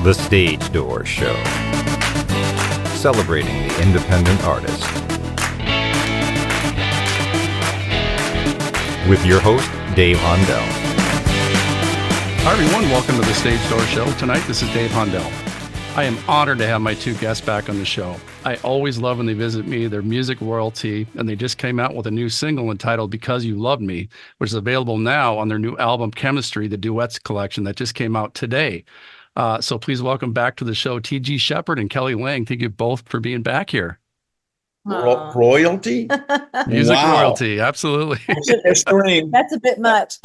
The Stage Door Show, celebrating the independent artist. With your host, Dave Hondell. Hi everyone, welcome to the Stage Door Show. Tonight, this is Dave Hondell. I am honored to have my two guests back on the show. I always love when they visit me. They're music royalty, and they just came out with a new single entitled Because You Loved Me, which is available now on their new album, Chemistry, the Duets Collection, that just came out today. So please welcome back to the show, T.G. Sheppard and Kelly Lang. Thank you both for being back here. Royalty? Music Wow. royalty, absolutely. That's a bit much.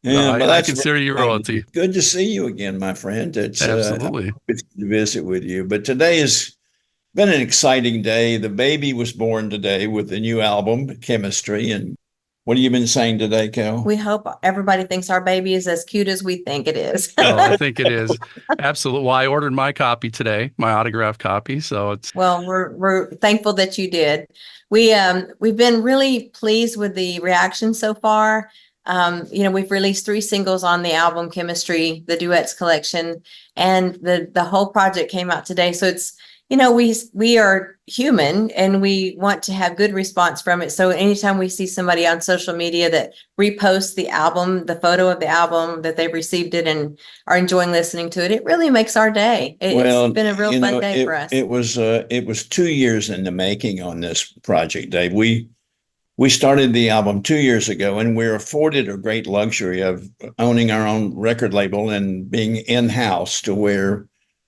Yeah, but I consider you royalty. Good to see you again, my friend. It's Absolutely. It's good to visit with you. But today has been an exciting day. The baby was born today with the new album, Chemistry. And what have you been saying today, Cal? We hope everybody thinks our baby is as cute as we think it is. Oh, I think it is. Absolutely. Well, I ordered my copy today, my autographed copy. So it's Well, we're thankful that you did. We've been really pleased with the reaction so far. We've released 3 singles on the album Chemistry, the Duets Collection, and the whole project came out today. So it's, we are human and we want to have good response from it. So anytime we see somebody on social media that reposts the album, the photo of the album, that they've received it and are enjoying listening to it, it really makes our day. It's been a real fun day for us. It was 2 years in the making on this project, Dave. We started the album 2 years ago, and we're afforded a great luxury of owning our own record label and being in-house to where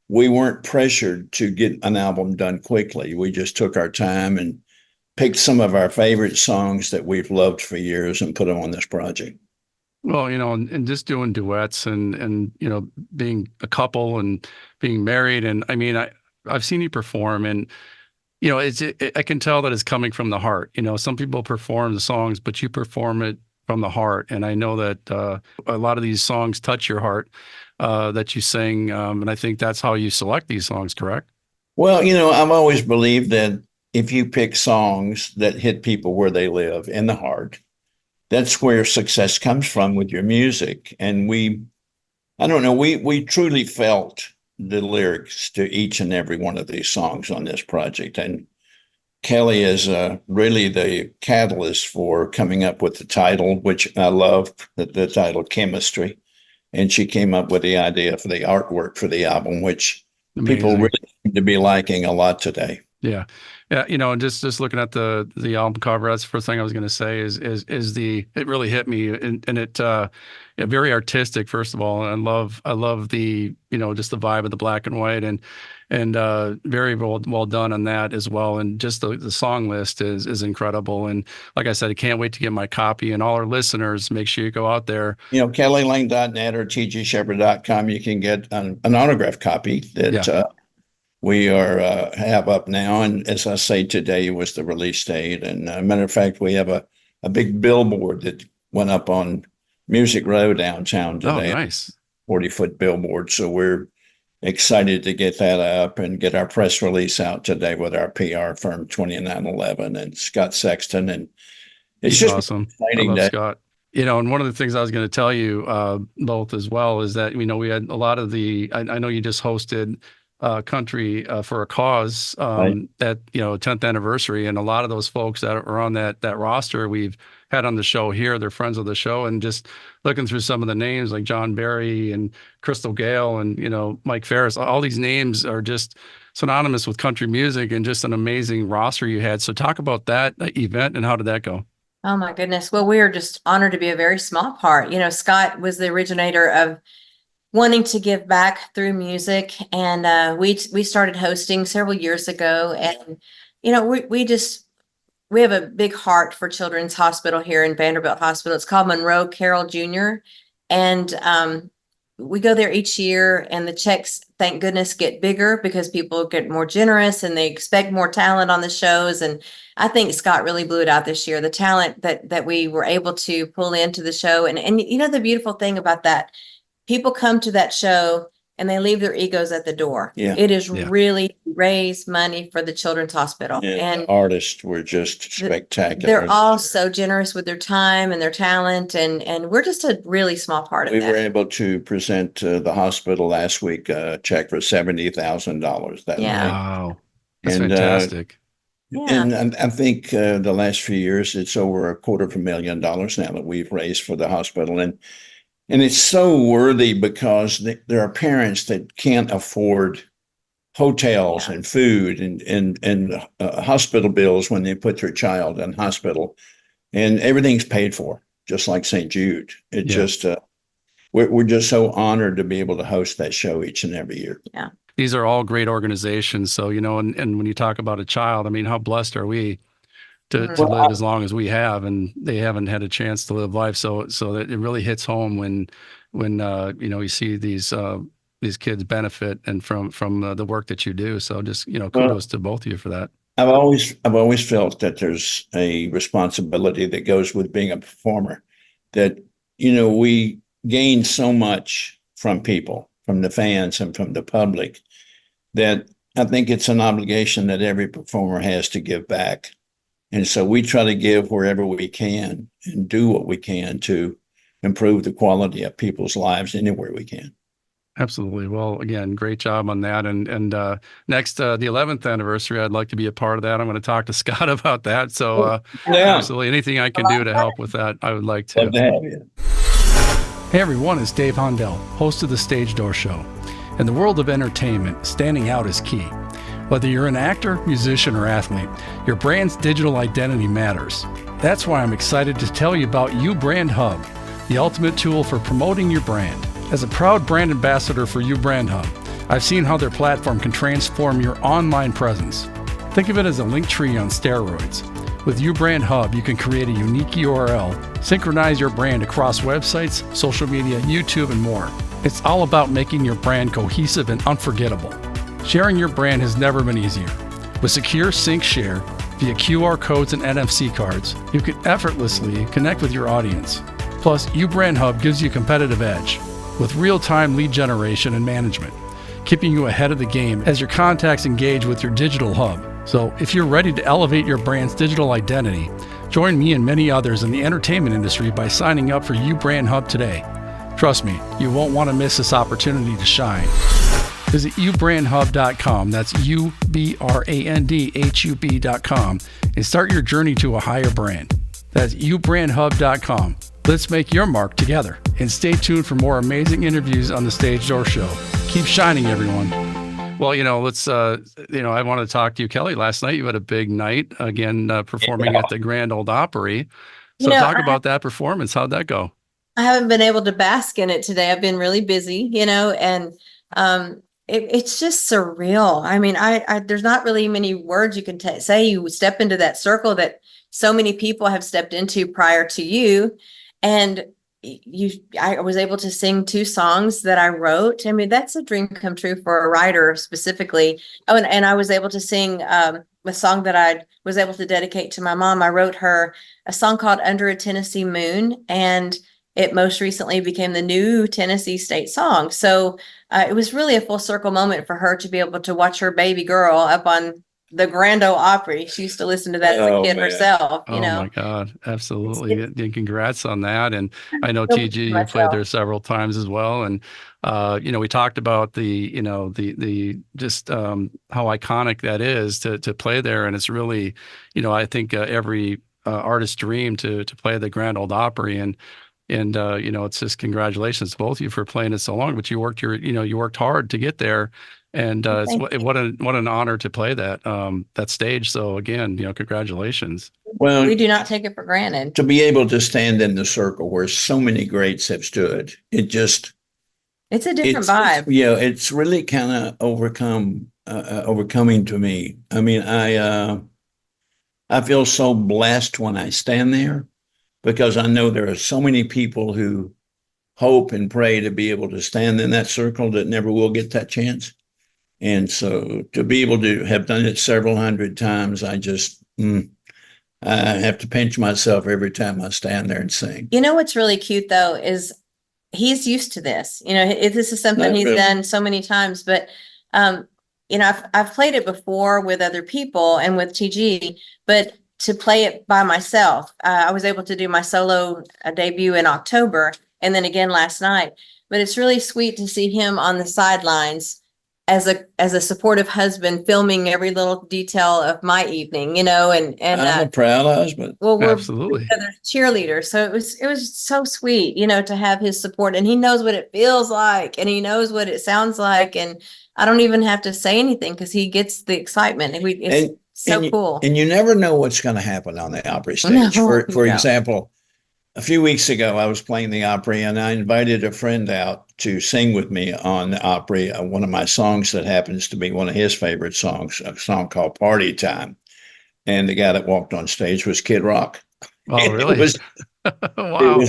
we weren't pressured to get an album done quickly. We just took our time and picked some of our favorite songs that we've loved for years and put them on this project. Well, and just doing duets and being a couple and being married. And I mean, I've seen you perform, and I can tell that it's coming from the heart. Some people perform the songs, but you perform it from the heart. And I know that a lot of these songs touch your heart that you sing. And I think that's how you select these songs, correct? Well, I've always believed that if you pick songs that hit people where they live, in the heart, that's where success comes from with your music. And we truly felt the lyrics to each and every one of these songs on this project. And Kelly is really the catalyst for coming up with the title, which I love, the title Chemistry. And she came up with the idea for the artwork for the album, which Amazing. People really seem to be liking a lot today. Yeah. And just looking at the album cover, that's the first thing I was going to say is it really hit me, and it very artistic, first of all. And I love the just the vibe of the black and white, and very well done on that as well. And just the song list is incredible. And like I said, I can't wait to get my copy. And all our listeners, make sure you go out there. KellyLang.net or tgsheppard.com. You can get an autographed copy that we have up now. And as I say, today was the release date. And matter of fact, we have a big billboard that went up on Music Row downtown today. Oh, nice. 40-foot billboard. So we're excited to get that up and get our press release out today with our PR firm 2911 and Scott Sexton. And it's just awesome. Exciting I love day. Scott. And one of the things I was going to tell you both as well is that, we had a lot of I know you just hosted Country for a Cause Right. at 10th anniversary, and a lot of those folks that are on that roster we've had on the show here, they're friends of the show. And just looking through some of the names like John Barry and Crystal Gale and Mike Ferris, all these names are just synonymous with country music, and just an amazing roster you had. So talk about that event and how did that go? Oh my goodness. Well, we are just honored to be a very small part. Scott was the originator of wanting to give back through music. And we started hosting several years ago. And, we have a big heart for Children's Hospital here in Vanderbilt Hospital. It's called Monroe Carroll Jr. And we go there each year, and the checks, thank goodness, get bigger because people get more generous and they expect more talent on the shows. And I think Scott really blew it out this year, the talent that we were able to pull into the show. And the beautiful thing about that, people come to that show and they leave their egos at the door. Yeah. It is Yeah. really raise money for the Children's Hospital. And the artists were just spectacular. They're all so generous with their time and their talent, and we're just a really small part of We that. were able to present to the hospital last week a check for $70,000 that Yeah. night. Wow. That's And, fantastic. Yeah. And I think the last few years, it's over $250,000 now that we've raised for the hospital. And it's so worthy because there are parents that can't afford hotels and food and hospital bills when they put their child in hospital, and everything's paid for, just like St. Jude. It just, we're just so honored to be able to host that show each and every year. Yeah. These are all great organizations. So, and when you talk about a child, I mean, how blessed are we to live as long as we have, and they haven't had a chance to live life. So that it really hits home when you see these kids benefit and from the work that you do. So just, kudos to both of you for that. I've always felt that there's a responsibility that goes with being a performer, that, we gain so much from people, from the fans and from the public, that I think it's an obligation that every performer has to give back. And so we try to give wherever we can and do what we can to improve the quality of people's lives anywhere we can. Absolutely. Well, again, great job on that. And next, the 11th anniversary, I'd like to be a part of that. I'm going to talk to Scott about that. So absolutely, anything I can do to help with that, I would like to. Love to have you. Hey everyone, it's Dave Hondell, host of the Stage Door Show. In the world of entertainment, standing out is key. Whether you're an actor, musician, or athlete, your brand's digital identity matters. That's why I'm excited to tell you about uBrand Hub, the ultimate tool for promoting your brand. As a proud brand ambassador for uBrand Hub, I've seen how their platform can transform your online presence. Think of it as a link tree on steroids. With uBrand Hub, you can create a unique URL, synchronize your brand across websites, social media, YouTube, and more. It's all about making your brand cohesive and unforgettable. Sharing your brand has never been easier. With secure sync share via QR codes and NFC cards, you can effortlessly connect with your audience. Plus, uBrand Hub gives you a competitive edge with real-time lead generation and management, keeping you ahead of the game as your contacts engage with your digital hub. So if you're ready to elevate your brand's digital identity, join me and many others in the entertainment industry by signing up for uBrand Hub today. Trust me, you won't want to miss this opportunity to shine. Visit ubrandhub.com, that's ubrandhub.com, and start your journey to a higher brand. That's ubrandhub.com. Let's make your mark together. And stay tuned for more amazing interviews on the Stage Door Show. Keep shining, everyone. Well, let's, I want to talk to you, Kelly. Last night you had a big night, again, performing at the Grand Ole Opry. So talk about that performance. How'd that go? I haven't been able to bask in it today. I've been really busy, and it's just surreal. I mean, there's not really many words you can say. You step into that circle that so many people have stepped into prior to you. And I was able to sing 2 songs that I wrote. I mean, that's a dream come true for a writer specifically. Oh, and I was able to sing a song that I was able to dedicate to my mom. I wrote her a song called Under a Tennessee Moon, and it most recently became the new Tennessee state song. So it was really a full circle moment for her to be able to watch her baby girl up on the Grand Ole Opry. She used to listen to that as a kid herself, Oh my God. Absolutely. And congrats on that. And I know TG, you played there several times as well. And, we talked about the just how iconic that is to play there. And it's really, I think every artist's dream to play the Grand Ole Opry. And it's just congratulations to both of you for playing it so long, but you worked hard to get there. And what an honor to play that stage. So again, congratulations. Well, we do not take it for granted. To be able to stand in the circle where so many greats have stood, it's a different vibe. It's really kind of overcoming to me. I mean, I feel so blessed when I stand there, because I know there are so many people who hope and pray to be able to stand in that circle that never will get that chance. And so to be able to have done it several hundred times, I have to pinch myself every time I stand there and sing. What's really cute though is he's used to this. This is something Not he's really. done so many times, but I've played it before with other people and with TG, but to play it by myself, I was able to do my solo debut in October and then again last night. But it's really sweet to see him on the sidelines as a supportive husband, filming every little detail of my evening, and I'm a proud husband. well, we're Absolutely. together cheerleaders. So it was so sweet, to have his support, and he knows what it feels like and he knows what it sounds like. And I don't even have to say anything because he gets the excitement. It's so cool. And you never know what's going to happen on the Opry stage. No, For no. example, a few weeks ago, I was playing the Opry and I invited a friend out to sing with me on the Opry, one of my songs that happens to be one of his favorite songs, a song called Party Time. And the guy that walked on stage was Kid Rock. Oh, And really? Wow.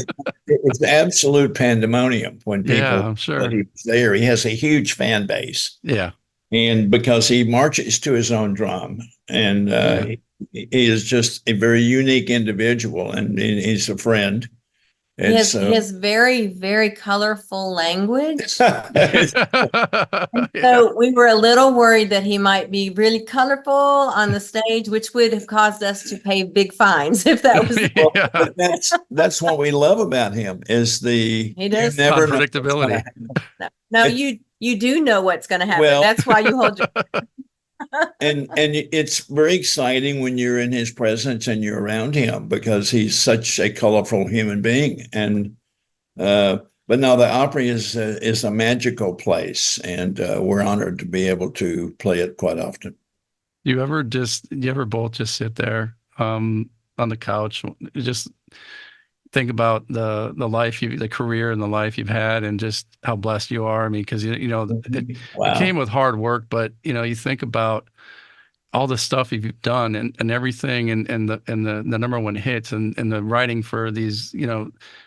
it was absolute pandemonium when people Yeah, I'm sure. that he was there. He has a huge fan base. Yeah. And because he marches to his own drum, and he is just a very unique individual, and he's a friend. He And has very, very colorful language. so So we were a little worried that he might be really colorful on the stage, which would have caused us to pay big fines if that was. Yeah. but that's what we love about him is He does. you never know what's Unpredictability. gonna happen. No, you do know what's going to happen. Well- That's why you hold your. and it's very exciting when you're in his presence and you're around him because he's such a colorful human being. And but no, the Opry is a magical place, and we're honored to be able to play it quite often. You ever both just sit there on the couch, just think about the life the career and the life you've had and just how blessed you are? I mean, because it Wow. came with hard work, but you think about all the stuff you've done and everything and the number one hits and the writing for these,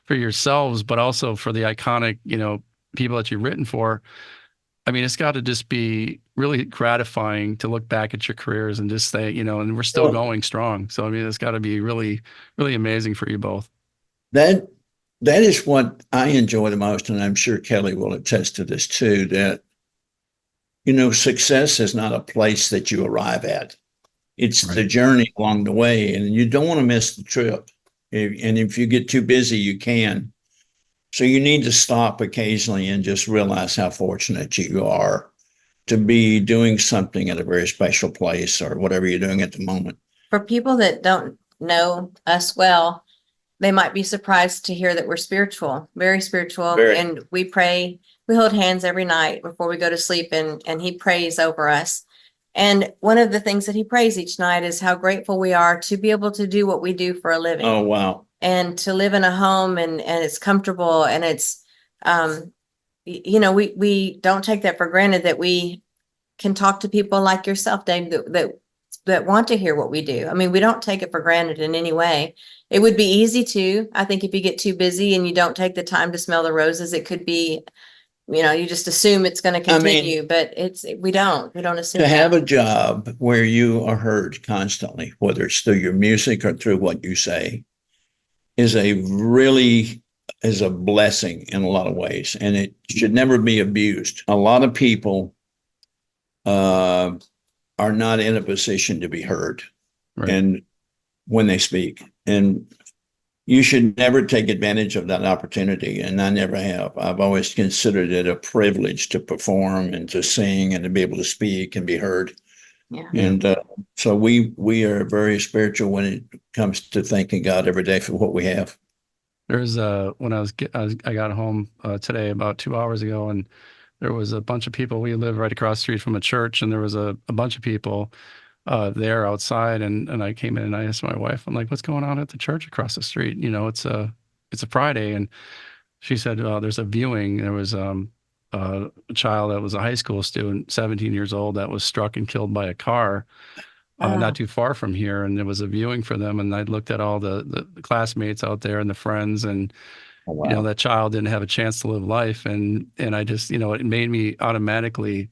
for yourselves, but also for the iconic, people that you've written for. I mean, it's got to just be really gratifying to look back at your careers and just say, and we're still going strong. So, I mean, it's got to be really, really amazing for you both. That is what I enjoy the most, and I'm sure Kelly will attest to this too, that success is not a place that you arrive at. It's Right. the journey along the way, and you don't want to miss the trip. And if you get too busy, you can. So you need to stop occasionally and just realize how fortunate you are to be doing something at a very special place or whatever you're doing at the moment. For people that don't know us well, they might be surprised to hear that we're spiritual, very spiritual. Very. And we pray, we hold hands every night before we go to sleep, and he prays over us. And one of the things that he prays each night is how grateful we are to be able to do what we do for a living. Oh, wow. And to live in a home and it's comfortable and it's, we don't take that for granted that we can talk to people like yourself, Dave, that want to hear what we do. I mean, we don't take it for granted in any way. It would be easy to, I think if you get too busy and you don't take the time to smell the roses, it could be, you just assume it's going to continue, but we don't assume To have that. a job where you are heard constantly, whether it's through your music or through what you say, is a blessing in a lot of ways, and it should never be abused. A lot of people are not in a position to be heard, Right. and when they speak, and you should never take advantage of that opportunity. And I never have. I've always considered it a privilege to perform and to sing and to be able to speak and be heard. Yeah. And so we are very spiritual when it comes to thanking God every day for what we have. There's when I got home today about 2 hours ago, and there was a bunch of people. We live right across the street from a church, and there was a bunch of people there outside, and I came in and I asked my wife, I'm like, what's going on at the church across the street? It's a Friday. And she said, there's a viewing. There was a child that was a high school student, 17 years old, that was struck and killed by a car not too far from here. And there was a viewing for them. And I looked at all the classmates out there and the friends, and Oh, wow. that child didn't have a chance to live life. And I just, it made me automatically,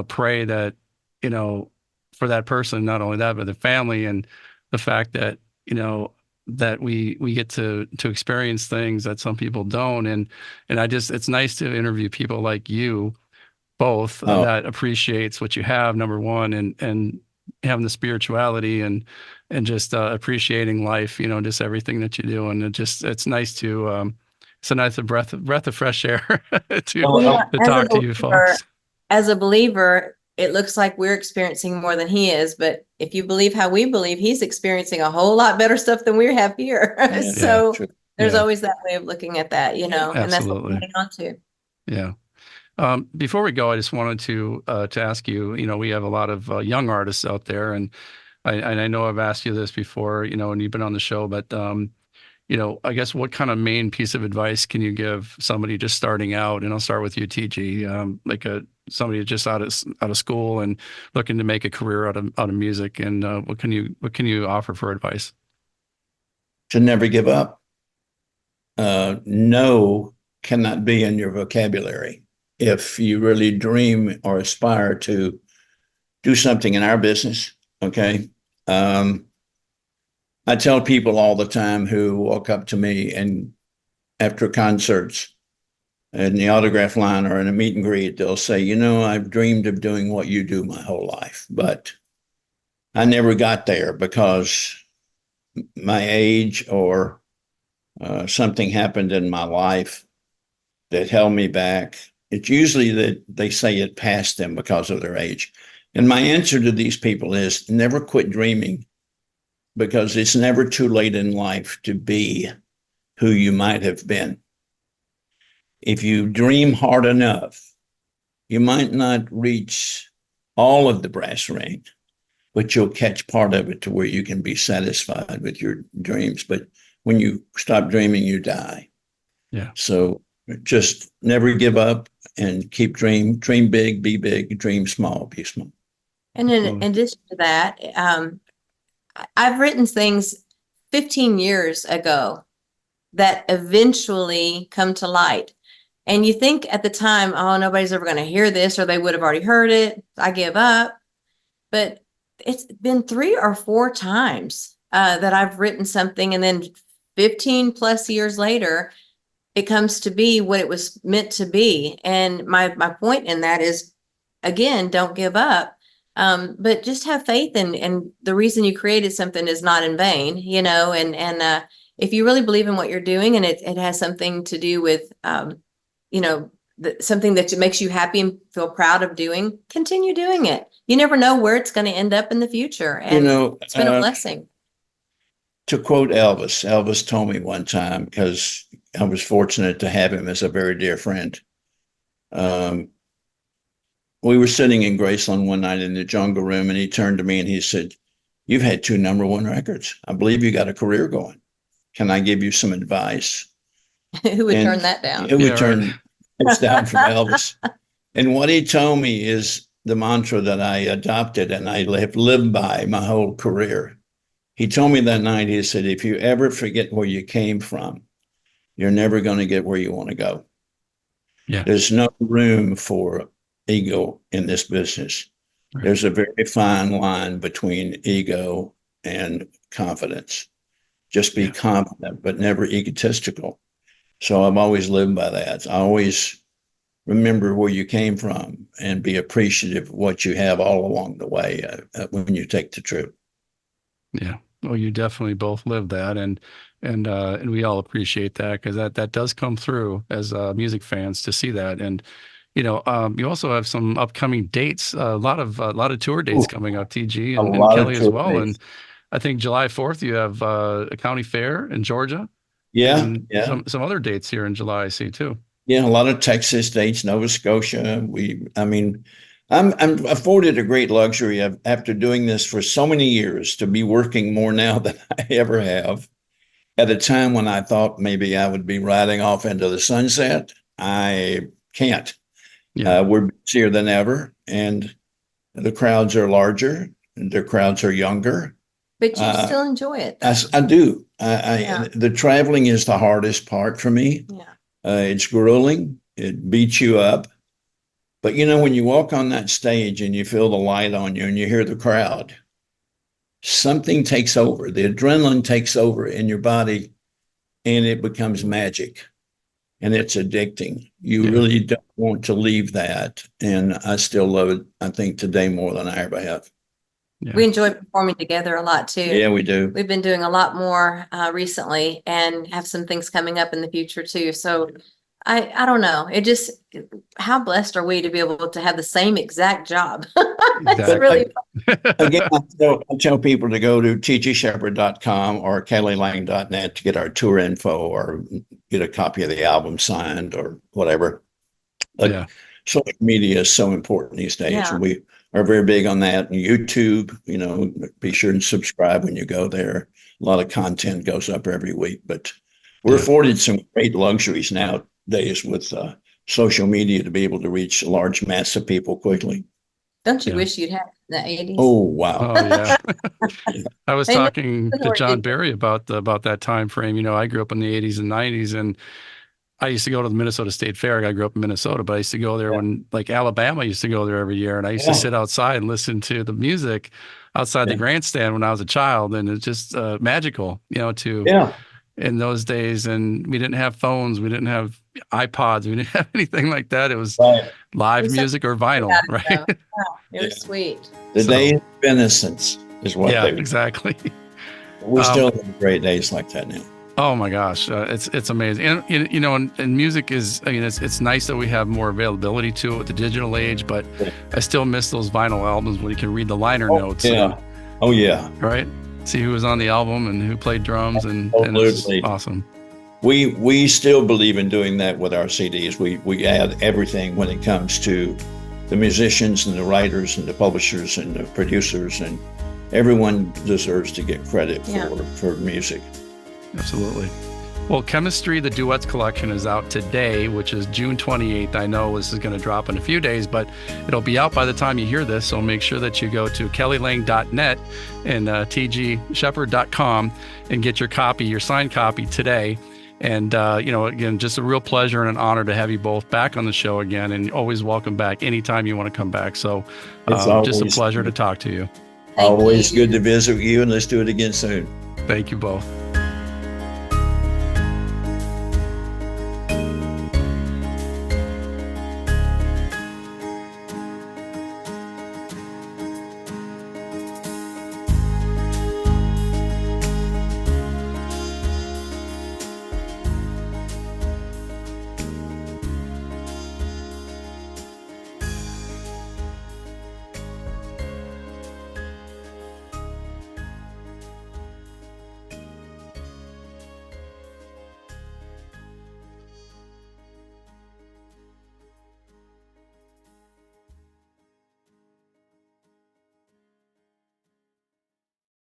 pray that, for that person, not only that, but the family, and the fact that, that we get to experience things that some people don't. And it's nice to interview people like you both Oh, that appreciates what you have, number one, and having the spirituality and just appreciating life, just everything that you do. And it's nice to it's a nice breath of fresh air to well, to talk to you folks. As a believer, it looks like we're experiencing more than he is, but if you believe how we believe, he's experiencing a whole lot better stuff than we have here. yeah, So true. there's Yeah. always that way of looking at that, and that's what we're Absolutely. hanging on to. Yeah. Before we go, I just wanted to ask you, we have a lot of young artists out there, and I know I've asked you this before, and you've been on the show, but I guess what kind of main piece of advice can you give somebody just starting out? And I'll start with you, TG, like somebody just out of school and looking to make a career out of music, and what can you offer for advice? To never give up. No cannot be in your vocabulary. If you really dream or aspire to do something in our business, okay? I tell people all the time who walk up to me and after concerts in the autograph line or in a meet and greet, they'll say, I've dreamed of doing what you do my whole life, but I never got there because my age or something happened in my life that held me back. It's usually that they say it passed them because of their age. And my answer to these people is never quit dreaming, because it's never too late in life to be who you might have been. If you dream hard enough, you might not reach all of the brass ring, but you'll catch part of it to where you can be satisfied with your dreams. But when you stop dreaming, you die. Yeah. So just never give up and keep dream big, be big, dream small, be small. And in addition to that, I've written things 15 years ago that eventually come to light. And you think at the time, oh, nobody's ever going to hear this, or they would have already heard it. I give up. But it's been 3 or 4 times that I've written something, and then 15 plus years later, it comes to be what it was meant to be. And my point in that is, again, don't give up. But just have faith, and the reason you created something is not in vain, and if you really believe in what you're doing, and it has something to do with, something that makes you happy and feel proud of doing, continue doing it. You never know where it's going to end up in the future. And it's been a blessing. To quote Elvis told me one time, because I was fortunate to have him as a very dear friend. We were sitting in Graceland one night in the jungle room, and he turned to me and he said, "You've had 2 #1 records. I believe you got a career going. Can I give you some advice?" Who would turn that down? It would turn it's down from Elvis. And what he told me is the mantra that I adopted and I have lived by my whole career. He told me that night, he said, if you ever forget where you came from, you're never going to get where you want to go. Yeah. There's no room for ego in this business. Right. There's a very fine line between ego and confidence. Just be confident, but never egotistical. So I've always lived by that. I always remember where you came from and be appreciative of what you have all along the way when you take the trip. Yeah. Well, you definitely both live that, and we all appreciate that, because that does come through as music fans to see that. And you also have some upcoming dates, a lot of tour dates coming up, TG and Kelly as well. Dates. And I think July 4th you have a county fair in Georgia. Yeah, and some other dates here in July, I see too. Yeah, a lot of Texas dates, Nova Scotia. I'm afforded a great luxury of, after doing this for so many years, to be working more now than I ever have. At a time when I thought maybe I would be riding off into the sunset, I can't. Yeah. We're busier than ever, and the crowds are larger, and the crowds are younger. But you still enjoy it. I do. The traveling is the hardest part for me. Yeah. It's grueling. It beats you up. But when you walk on that stage and you feel the light on you and you hear the crowd, something takes over. The adrenaline takes over in your body and it becomes magic and it's addicting. You really don't want to leave that. And I still love it, I think, today more than I ever have. Yeah. We enjoy performing together a lot too. Yeah, we do. We've been doing a lot more recently and have some things coming up in the future too. So I don't know. It just, how blessed are we to be able to have the same exact job? It's really Again, I tell people to go to tgsheppard.com or kellylang.net to get our tour info or get a copy of the album signed or whatever. But social media is so important these days. Yeah. And we are very big on that. And YouTube, you know, be sure and subscribe when you go there. A lot of content goes up every week, but we're afforded some great luxuries nowadays with social media to be able to reach a large mass of people quickly. Don't you wish you'd had in the 80s? Oh, wow. Oh, yeah. I was talking to John Barry about that time frame. You know, I grew up in the 80s and 90s, and I used to go to the Minnesota State Fair. I grew up in Minnesota, but I used to go there when, like, Alabama used to go there every year. And I used to sit outside and listen to the music outside the grandstand when I was a child. And it's just magical, you know, in those days. And we didn't have phones. We didn't have iPods. We didn't have anything like that. It was live music or vinyl, right? It was sweet. The days of innocence is what they were. Exactly. We still have great days like that now. Oh my gosh, it's amazing, and you know, and music is. I mean, it's nice that we have more availability to it with the digital age, but I still miss those vinyl albums when you can read the liner notes. Yeah. Right. See who was on the album and who played drums, and it's awesome. We still believe in doing that with our CDs. We add everything when it comes to the musicians and the writers and the publishers and the producers, and everyone deserves to get credit for music. Absolutely. Well, Chemistry, the Duets Collection is out today, which is June 28th. I know this is going to drop in a few days, but it'll be out by the time you hear this. So make sure that you go to kellylang.net and tgsheppard.com and get your copy, your signed copy today. And, you know, again, just a real pleasure and an honor to have you both back on the show again, and always welcome back anytime you want to come back. So just a pleasure to talk to you. Always good to visit with you, and let's do it again soon. Thank you both.